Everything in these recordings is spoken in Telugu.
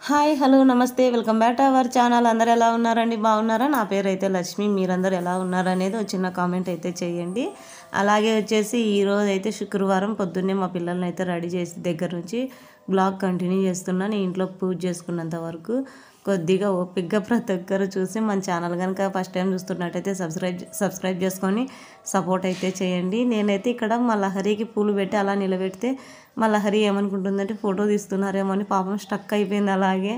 హాయ్ హలో నమస్తే welcome back to our channel. అందరు ఎలా ఉన్నారండి? బాగున్నారా? నా పేరు అయితే లక్ష్మి. మీరందరూ ఎలా ఉన్నారు అనేది ఒక చిన్న కామెంట్ అయితే చేయండి. అలాగే వచ్చేసి ఈరోజు అయితే శుక్రవారం పొద్దున్నే మా పిల్లల్ని అయితే రెడీ చేసి దగ్గర నుంచి బ్లాగ్ కంటిన్యూ చేస్తున్నాను. నేను ఇంట్లో పూజ చేసుకున్నంత వరకు కొద్దిగా ఓపికగా ప్రతి ఒక్కరు చూసి మన ఛానల్ కనుక ఫస్ట్ టైం చూస్తున్నట్టయితే సబ్స్క్రైబ్ చేసుకొని సపోర్ట్ అయితే చేయండి. నేనైతే ఇక్కడ మా లహరికి పూలు పెట్టి అలా నిలబెడితే మా లహరి ఏమనుకుంటుందంటే ఫోటో తీస్తున్నారేమో అని పాపం స్టక్ అయిపోయింది, అలాగే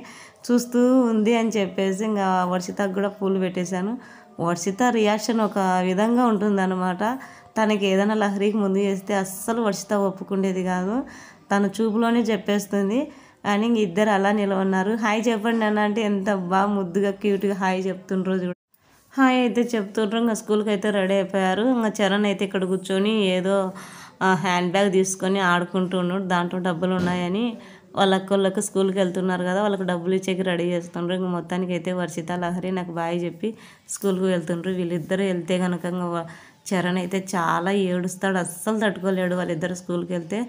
చూస్తూ ఉంది అని చెప్పేసి ఇంకా వర్షితకు కూడా పూలు పెట్టేశాను. వర్షిత రియాక్షన్ ఒక విధంగా ఉంటుందన్నమాట. తనకి ఏదైనా లహరికి ముందు చేస్తే అస్సలు వర్షిత ఒప్పుకుండేది కాదు, తన చూపులోనే చెప్పేస్తుంది. అని ఇంక ఇద్దరు అలా నిలవన్నారు. హాయ్ చెప్పండి అన్న అంటే ఎంత బాగా ముద్దుగా క్యూట్గా హాయ్ చెప్తుండ్రో చూడు. హాయ్ అయితే చెప్తుండ్రు. ఇంకా స్కూల్కి అయితే రెడీ అయిపోయారు. ఇంకా చరణ్ అయితే ఇక్కడ కూర్చొని ఏదో హ్యాండ్ బ్యాగ్ తీసుకొని ఆడుకుంటున్నాడు. దాంట్లో డబ్బులు ఉన్నాయని వాళ్ళకి స్కూల్కి వెళ్తున్నారు కదా, వాళ్ళకి డబ్బులు ఇచ్చేకి రెడీ చేస్తుండ్రు. ఇంక మొత్తానికి అయితే వర్షిత లహరి నాకు బాయ్ చెప్పి స్కూల్కి వెళ్తుండ్రు. వీళ్ళిద్దరు వెళ్తే కనుక చరణ్ అయితే చాలా ఏడుస్తాడు, అస్సలు తట్టుకోలేడు. వాళ్ళిద్దరు స్కూల్కి వెళ్తే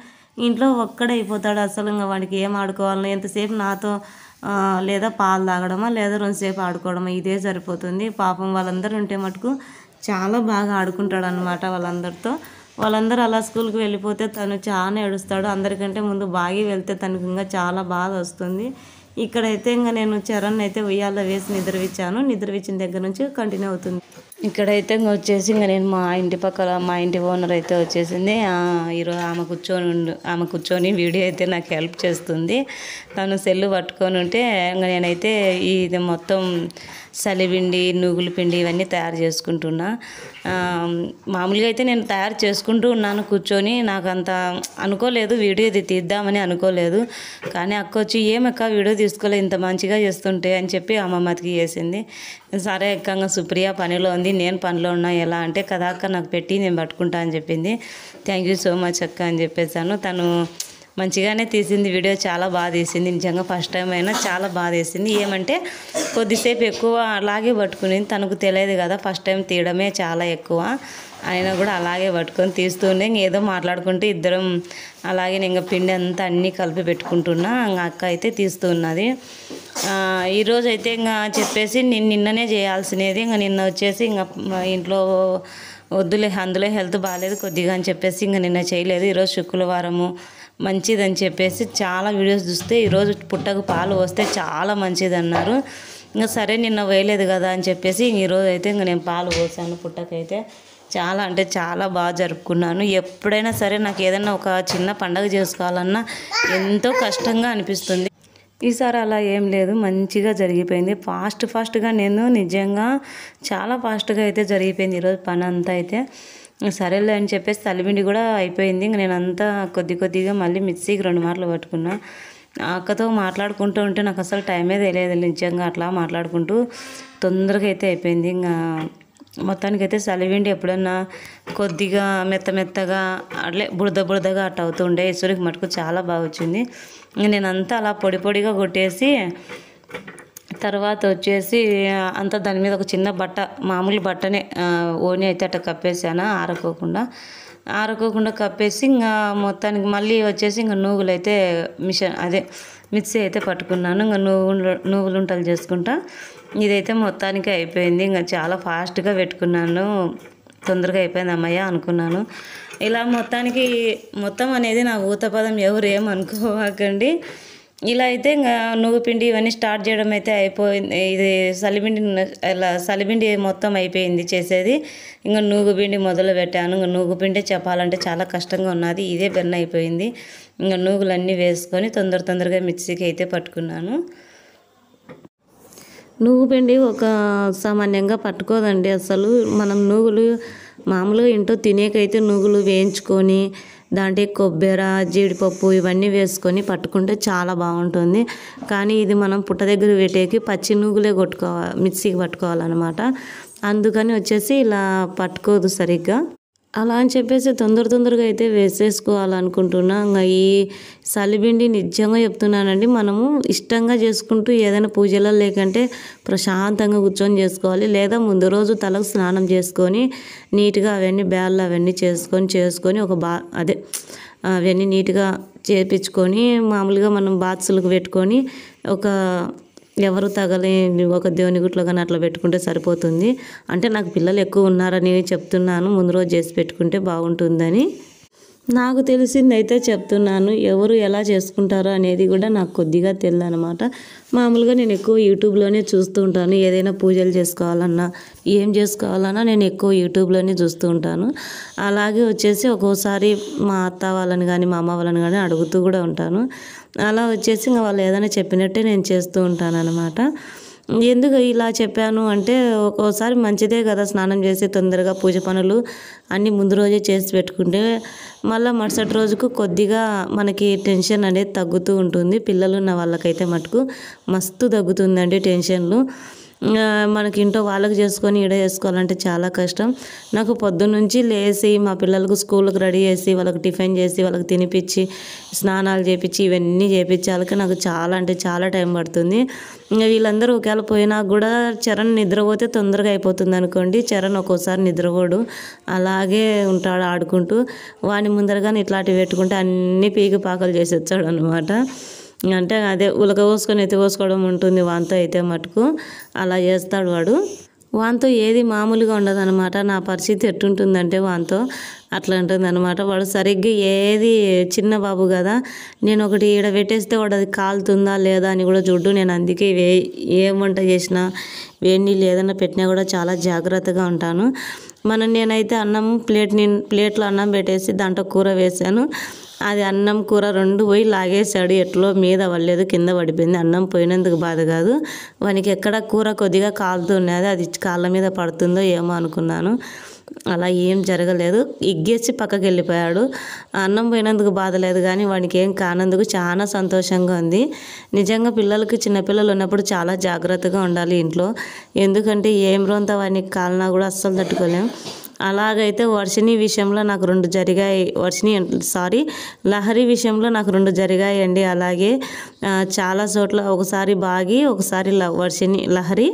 ఇంట్లో ఒక్కడైపోతాడు. అసలు ఇంకా వాడికి ఏం ఆడుకోవాలన్నా ఎంతసేపు నాతో లేదా పాలు తాగడమా లేదా రెండుసేపు ఆడుకోవడమా ఇదే సరిపోతుంది. పాపం వాళ్ళందరూ ఉంటే మటుకు చాలా బాగా ఆడుకుంటాడు అనమాట వాళ్ళందరితో. వాళ్ళందరూ అలా స్కూల్కి వెళ్ళిపోతే తను చాలా ఏడుస్తాడు. అందరికంటే ముందు బాగా వెళ్తే తనకు ఇంకా చాలా బాధ వస్తుంది. ఇక్కడైతే ఇంకా నేను చరణ్ అయితే ఉయ్యాల వేసి నిద్రవిచ్చాను. నిద్రవిచ్చిన దగ్గర నుంచి కంటిన్యూ అవుతుంది. ఇక్కడైతే ఇంకా వచ్చేసి ఇంకా నేను మా ఇంటి పక్కల మా ఇంటి ఓనర్ అయితే వచ్చేసింది. ఈరోజు ఆమె కూర్చొని వీడియో అయితే నాకు హెల్ప్ చేస్తుంది. తను సెల్లు పట్టుకొని ఉంటే ఇంకా నేనైతే ఇది మొత్తం సలిపిండి నువ్వుల పిండి ఇవన్నీ తయారు చేసుకుంటున్నా. మామూలుగా అయితే నేను తయారు చేసుకుంటూ ఉన్నాను కూర్చొని. నాకు అంత అనుకోలేదు వీడియో ఇది తీద్దామని అనుకోలేదు. కానీ అక్క వచ్చి ఏమక్క వీడియో తీసుకోలేదు ఇంత మంచిగా చేస్తుంటే అని చెప్పి అమ్మమ్మకి చేసింది. సరే అక్క సుప్రియ పనిలో ఉంది, నేను పనిలో ఉన్నా, ఎలా అంటే కదా అక్క నాకు పెట్టి నేను పట్టుకుంటా అని చెప్పింది. థ్యాంక్ యూ సో మచ్ అక్క అని చెప్పేసాను. తను మంచిగానే తీసింది వీడియో, చాలా బాగా తీసింది. నిజంగా ఫస్ట్ టైం అయినా చాలా బాగా తీసింది. ఏమంటే కొద్దిసేపు ఎక్కువ అలాగే పట్టుకునింది, తనకు తెలియదు కదా ఫస్ట్ టైం తీయడమే చాలా ఎక్కువ. అయినా కూడా అలాగే పట్టుకొని తీస్తుండే ఏదో మాట్లాడుకుంటూ ఇద్దరం అలాగే ఇంకా పిండి అంతా అన్నీ కలిపి పెట్టుకుంటున్నా. ఇంకా అక్క అయితే తీస్తూ ఉన్నది. ఈరోజు అయితే ఇంకా చెప్పేసి నిన్ననే చేయాల్సినది, ఇంకా నిన్న వచ్చేసి ఇంకా ఇంట్లో వద్దులే అందులో హెల్త్ బాగాలేదు కొద్దిగా అని చెప్పేసి ఇంకా నిన్న చేయలేదు. ఈరోజు శుక్రవారము మంచిదని చెప్పేసి చాలా వీడియోస్ చూస్తే ఈరోజు పుట్టకు పాలు వస్తే చాలా మంచిది అన్నారు. ఇంకా సరే నిన్న వేయలేదు కదా అని చెప్పేసి ఈరోజు అయితే ఇంకా నేను పాలు పోసాను. పుట్టకైతే చాలా అంటే చాలా బాగా జరుపుకున్నాను. ఎప్పుడైనా సరే నాకు ఏదైనా ఒక చిన్న పండగ చేసుకోవాలన్నా ఎంతో కష్టంగా అనిపిస్తుంది. ఈసారి అలా ఏం లేదు, మంచిగా జరిగిపోయింది. ఫాస్ట్గా నేను నిజంగా చాలా ఫాస్ట్గా అయితే జరిగిపోయింది ఈరోజు పని అంతా. అయితే సరేలే అని చెప్పేసి తలిపిండి కూడా అయిపోయింది. ఇంక నేను అంతా కొద్దిగా మళ్ళీ మిక్సీకి 2 మార్లు పట్టుకున్నా. అక్కతో మాట్లాడుకుంటూ ఉంటే నాకు అసలు టైమే తెలియదు. నిజంగా అట్లా మాట్లాడుకుంటూ తొందరగా అయితే అయిపోయింది. ఇంకా మొత్తానికి అయితే సలిపిండి ఎప్పుడన్నా కొద్దిగా మెత్తగా అట్లే బురదగా అట్ట అవుతుండే. ఈశ్వరికి మటుకు చాలా బాగా వచ్చింది. నేనంతా అలా పొడిగా కొట్టేసి తర్వాత వచ్చేసి అంతా దాని మీద ఒక చిన్న బట్ట, మామూలు బట్టనే ఓని అయితే అట్ట కప్పేసాను ఆరకోకుండా కప్పేసి ఇంకా మొత్తానికి మళ్ళీ వచ్చేసి ఇంకా నువ్వులు అయితే మిక్సీ అయితే పట్టుకున్నాను. ఇంకా నువ్వులు ఉంటలు చేసుకుంటా. ఇదైతే మొత్తానికి అయిపోయింది. ఇంకా చాలా ఫాస్ట్గా పెట్టుకున్నాను, తొందరగా అయిపోయింది అమ్మయ్య అనుకున్నాను. ఇలా మొత్తం అనేది నా ఊతపదం, ఎవరు ఏమనుకోకండి. ఇలా అయితే ఇంకా నువ్వు పిండి ఇవన్నీ స్టార్ట్ చేయడం అయితే అయిపోయింది. ఇది సలిపిండి మొత్తం అయిపోయింది చేసేది. ఇంకా నువ్వు పిండి మొదలు పెట్టాను. ఇంకా నువ్వు పిండి చెప్పాలంటే చాలా కష్టంగా ఉన్నది, ఇదే బెన్న అయిపోయింది. ఇంకా నువ్వులన్నీ వేసుకొని తొందరగా మిక్సీకి అయితే పట్టుకున్నాను. నువ్వు పిండి ఒక సామాన్యంగా పట్టుకోదండి అసలు. మనం నువ్వులు మామూలుగా ఇంట్లో తినేకైతే నువ్వులు వేయించుకొని దాంట్లో కొబ్బరి జీడిపప్పు ఇవన్నీ వేసుకొని పట్టుకుంటే చాలా బాగుంటుంది. కానీ ఇది మనం పుట్ట దగ్గర పెట్టేకి పచ్చి నువ్వులే మిక్సీకి పట్టుకోవాలన్నమాట. అందుకని వచ్చేసి ఇలా పట్టుకోదు సరిగ్గా. అలా అని చెప్పేసి తొందరగా అయితే వేసేసుకోవాలనుకుంటున్నా. ఇంకా ఈ సలిపిండి నిజంగా చెప్తున్నానండి, మనము ఇష్టంగా చేసుకుంటూ ఏదైనా పూజలో లేకంటే ప్రశాంతంగా కూర్చొని చేసుకోవాలి. లేదా ముందు రోజు తలకు స్నానం చేసుకొని నీట్గా అవన్నీ బ్యాళ్ళు అవన్నీ చేసుకొని ఒక అవన్నీ నీట్గా చేపించుకొని మామూలుగా మనం బాక్సులకు పెట్టుకొని ఒక ఎవరు తగలేని ఒక దేవుని గుట్లో కానీ అట్లా పెట్టుకుంటే సరిపోతుంది. అంటే నాకు పిల్లలు ఎక్కువ ఉన్నారని చెప్తున్నాను, ముందు రోజు చేసి పెట్టుకుంటే బాగుంటుందని. నాకు తెలిసిందైతే చెప్తున్నాను. ఎవరు ఎలా చేసుకుంటారో అనేది కూడా నాకు కొద్దిగా తెలియదు అనమాట. మామూలుగా నేను ఎక్కువ యూట్యూబ్లోనే చూస్తూ ఉంటాను. ఏదైనా పూజలు చేసుకోవాలన్నా, ఏం చేసుకోవాలన్నా నేను ఎక్కువ యూట్యూబ్లోనే చూస్తూ ఉంటాను. అలాగే వచ్చేసి ఒక్కోసారి మా అత్త వాళ్ళని కానీ మా అమ్మ వాళ్ళని కానీ అడుగుతూ కూడా ఉంటాను. అలా వచ్చేసి ఇంకా వాళ్ళు ఏదైనా చెప్పినట్టే నేను చేస్తూ ఉంటాను అనమాట. ఎందుకు ఇలా చెప్పాను అంటే, ఒక్కోసారి మంచిదే కదా స్నానం చేసి తొందరగా పూజ పనులు అన్నీ ముందు రోజే చేసి పెట్టుకుంటే మళ్ళీ మరుసటి రోజుకు కొద్దిగా మనకి టెన్షన్ అనేది తగ్గుతూ ఉంటుంది. పిల్లలు ఉన్న వాళ్ళకైతే మటుకు మస్తు తగ్గుతుందండి టెన్షన్లు. మనకి ఇంట్లో వాళ్ళకి చేసుకొని ఈడ చేసుకోవాలంటే చాలా కష్టం. నాకు పొద్దున్నుంచి లేచి మా పిల్లలకు స్కూల్కి రెడీ చేసి వాళ్ళకి టిఫిన్ చేసి వాళ్ళకి తినిపించి స్నానాలు చేపించి ఇవన్నీ చేపించాలకి నాకు చాలా అంటే చాలా టైం పడుతుంది. ఇంకా వీళ్ళందరూ ఒకవేళ పోయినా కూడా చరణ్ నిద్రపోతే తొందరగా అయిపోతుంది అనుకోండి. చరణ్ ఒక్కోసారి నిద్రపోడు, అలాగే ఉంటాడు ఆడుకుంటూ. వాని ముందరగానే ఇట్లాంటివి పెట్టుకుంటే అన్నీ పీకి పాకలు చేసి వచ్చాడు అనమాట. అంటే అదే ఉలక పోసుకొని ఎత్తి పోసుకోవడం ఉంటుంది వాంతో అయితే మటుకు. అలా చేస్తాడు వాడు. వాంతో ఏది మామూలుగా ఉండదు అనమాట. నా పరిస్థితి ఎట్టుంటుందంటే వాంతో అట్లా ఉంటుంది అనమాట. వాడు సరిగ్గా ఏది చిన్న బాబు కదా, నేను ఒకటి ఈడ పెట్టేస్తే వాడు అది కాలుతుందా లేదా అని కూడా చూడ్డు. నేను అందుకే ఏం వంట చేసినా వేడి నీళ్ళు ఏదైనా పెట్టినా కూడా చాలా జాగ్రత్తగా ఉంటాను. నేనైతే అన్నం ప్లేట్లో అన్నం పెట్టేసి దాంట్లో కూర వేసాను. అది అన్నం కూర రెండు పోయి లాగేశాడు. ఎట్లో మీద పడలేదు, కింద పడిపోయింది. అన్నం పోయినందుకు బాధ కాదు, వానికి ఎక్కడ కూర కొద్దిగా కాలుతున్నది, అది కాళ్ళ మీద పడుతుందో ఏమో అనుకున్నాను. అలా ఏం జరగలేదు. ఇగ్గేసి పక్కకి వెళ్ళిపోయాడు. అన్నం పోయినందుకు బాధ లేదు, కానీ వానికి ఏం కానందుకు చాలా సంతోషంగా ఉంది. నిజంగా పిల్లలకి చిన్నపిల్లలు ఉన్నప్పుడు చాలా జాగ్రత్తగా ఉండాలి ఇంట్లో. ఎందుకంటే ఏం రోంత వానికి కాలినా కూడా అస్సలు తట్టుకోలేం. అలాగైతే వర్షిణి విషయంలో నాకు 2 జరిగాయి. లహరి విషయంలో నాకు 2 జరిగాయండి. అలాగే చాలా చోట్ల ఒకసారి బాగి ఒకసారి లహరి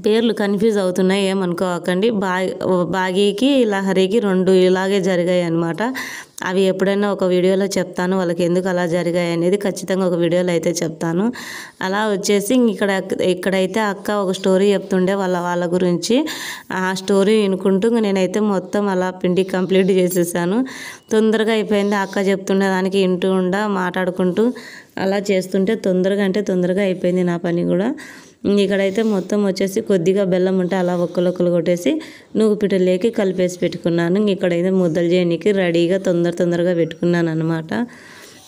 పేర్లు కన్ఫ్యూజ్ అవుతున్నాయి, ఏమనుకోకండి. బాగీకి లహరికి 2 ఇలాగే జరిగాయి అన్నమాట. అవి ఎప్పుడైనా ఒక వీడియోలో చెప్తాను, వాళ్ళకి ఎందుకు అలా జరిగాయి అనేది ఖచ్చితంగా ఒక వీడియోలో అయితే చెప్తాను. అలా వచ్చేసి ఇక్కడైతే అక్క ఒక స్టోరీ చెప్తుండే వాళ్ళ గురించి. ఆ స్టోరీ వినుకుంటూ నేనైతే మొత్తం అలా పిండి కంప్లీట్ చేసేసాను. తొందరగా అయిపోయింది. అక్క చెప్తుండే దానికి వింటూ మాట్లాడుకుంటూ అలా చేస్తుంటే తొందరగా అయిపోయింది నా పని కూడా. ఇక్కడైతే మొత్తం వచ్చేసి కొద్దిగా బెల్లం ఉంటే అలా ఒక్కలొక్కలు కొట్టేసి నువ్వు పిట్టలేకి కలిపేసి పెట్టుకున్నాను. ఇక్కడైతే ముద్దలు చేయడానికి రెడీగా తొందరగా పెట్టుకున్నాను అనమాట.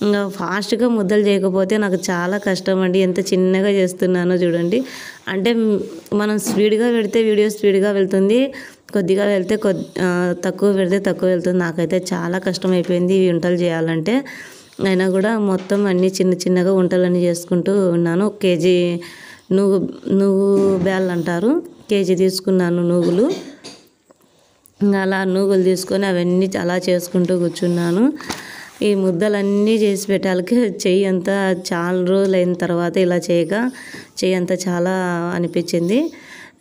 ఇంకా ఫాస్ట్గా ముద్దలు చేయకపోతే నాకు చాలా కష్టం అండి. ఎంత చిన్నగా చేస్తున్నానో చూడండి. అంటే మనం స్పీడ్గా పెడితే వీడియో స్పీడ్గా వెళ్తుంది, కొద్దిగా వెళ్తే తక్కువ పెడితే తక్కువ వెళ్తుంది. నాకైతే చాలా కష్టం అయిపోయింది ఈ వంటలు చేయాలంటే. అయినా కూడా మొత్తం అన్నీ చిన్నగా వంటలన్నీ చేసుకుంటూ ఉన్నాను. 1 కేజీ నువ్వు బ్యాళ్ళు అంటారు, కేజీ తీసుకున్నాను నువ్వులు. అలా నువ్వులు తీసుకొని అవన్నీ అలా చేసుకుంటూ కూర్చున్నాను. ఈ ముద్దలన్నీ చేసి పెట్టాలకి చెయ్యి అంతా చాలా రోజులు అయిన తర్వాత ఇలా చెయ్యి అంతా చాలా అనిపించింది.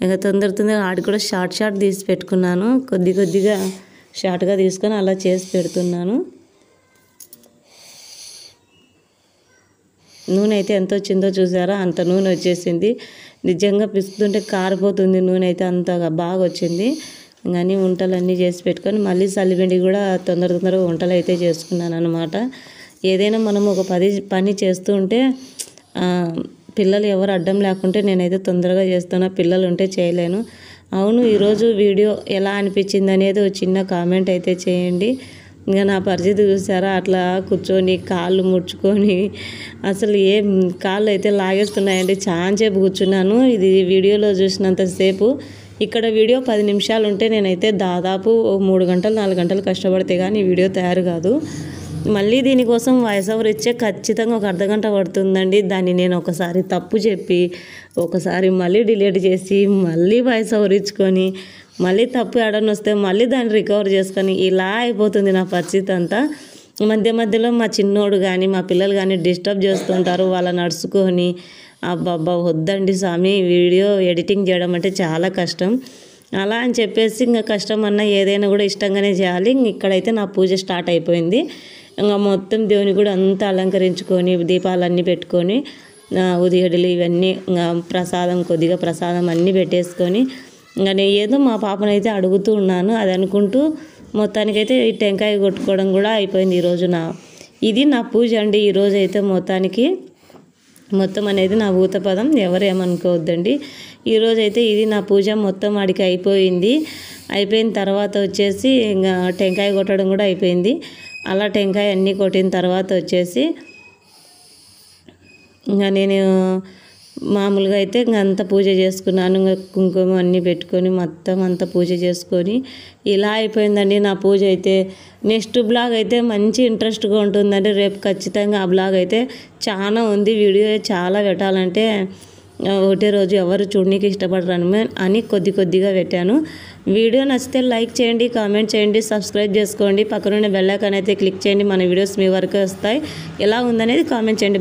ఇంకా తొందరగా ఆడి కూడా షార్ట్ తీసి పెట్టుకున్నాను. కొద్దిగా షార్ట్గా తీసుకొని అలా చేసి పెడుతున్నాను. నూనె అయితే ఎంత వచ్చిందో చూసారా, అంత నూనె వచ్చేసింది. నిజంగా పిసుకుతుంటే కారిపోతుంది నూనె అయితే, అంతగా బాగా వచ్చింది. కానీ వంటలన్నీ చేసి పెట్టుకొని మళ్ళీ సల్లిపిండి కూడా తొందరగా వంటలు అయితే చేసుకున్నాను అనమాట. ఏదైనా మనం ఒక పని చేస్తూ ఉంటే పిల్లలు ఎవరు అడ్డం లేకుంటే నేనైతే తొందరగా చేస్తున్నా, పిల్లలు ఉంటే చేయలేను. అవును, ఈరోజు వీడియో ఎలా అనిపించింది అనేది ఒక చిన్న కామెంట్ అయితే చేయండి. ఇంకా నా పరిస్థితి చూసారా, అట్లా కూర్చొని కాళ్ళు ముడుచుకొని అసలు కాళ్ళు అయితే లాగేస్తున్నాయండి. చాలాసేపు కూర్చున్నాను. ఇది వీడియోలో చూసినంతసేపు, ఇక్కడ వీడియో 10 నిమిషాలు ఉంటే నేనైతే దాదాపు 3 గంటలు 4 గంటలు కష్టపడితే కానీ వీడియో తయారు కాదు. మళ్ళీ దీనికోసం వాయిస్ ఓవర్ ఇచ్చే ఖచ్చితంగా ఒక అర్ధగంట పడుతుందండి. దాన్ని నేను ఒకసారి తప్పు చెప్పి ఒకసారి మళ్ళీ డిలీట్ చేసి మళ్ళీ వాయిస్ ఓవర్ ఇచ్చుకొని మళ్ళీ తప్పు ఏడని వస్తే మళ్ళీ దాన్ని రికవర్ చేసుకొని ఇలా అయిపోతుంది నా పరిస్థితి అంతా. మధ్యలో మా చిన్నోడు కానీ మా పిల్లలు కానీ డిస్టర్బ్ చేస్తుంటారు. వాళ్ళని నడుచుకొని అబ్బబ్బా వద్దండి స్వామి, వీడియో ఎడిటింగ్ చేయడం అంటే చాలా కష్టం. అలా అని చెప్పేసి ఇంకా కష్టం అన్నా ఏదైనా కూడా ఇష్టంగానే చేయాలి. ఇక్కడైతే నా పూజ స్టార్ట్ అయిపోయింది. ఇంకా మొత్తం దేవుని కూడా అంతా అలంకరించుకొని దీపాలన్నీ పెట్టుకొని ఉదిగడలు ఇవన్నీ ప్రసాదం కొద్దిగా ప్రసాదం అన్నీ పెట్టేసుకొని ఇంకా నేను ఏదో మా పాపనైతే అడుగుతూ ఉన్నాను. అది అనుకుంటూ మొత్తానికైతే ఈ టెంకాయ కొట్టుకోవడం కూడా అయిపోయింది ఈరోజు. ఇది నా పూజ అండి. ఈరోజు అయితే మొత్తం అనేది నా భూతపదం, ఎవరు ఏమనుకోవద్దండి. ఈరోజైతే ఇది నా పూజ మొత్తం వాడికి అయిపోయింది. అయిపోయిన తర్వాత వచ్చేసి ఇంకా టెంకాయ కొట్టడం కూడా అయిపోయింది. అలా టెంకాయ అన్నీ కొట్టిన తర్వాత వచ్చేసి ఇంకా నేను మామూలుగా అయితే ఇంకా అంత పూజ చేసుకున్నాను. ఇంకా కుంకుమ అన్నీ పెట్టుకొని మొత్తం అంతా పూజ చేసుకొని ఇలా అయిపోయిందండి నా పూజ అయితే. నెక్స్ట్ బ్లాగ్ అయితే మంచి ఇంట్రెస్ట్గా ఉంటుందండి. రేపు ఖచ్చితంగా ఆ బ్లాగ్ అయితే చాలా ఉంది. వీడియో చాలా పెట్టాలంటే ఒకటే రోజు ఎవరు చూడడానికి ఇష్టపడరు అని కొద్దిగా పెట్టాను. వీడియో నచ్చితే లైక్ చేయండి, కామెంట్ చేయండి, సబ్స్క్రైబ్ చేసుకోండి. పక్కనున్న బెల్ ఐకాన్ అయితే క్లిక్ చేయండి. మన వీడియోస్ మీ వరకు వస్తాయి. ఎలా ఉందనేది కామెంట్ చేయండి.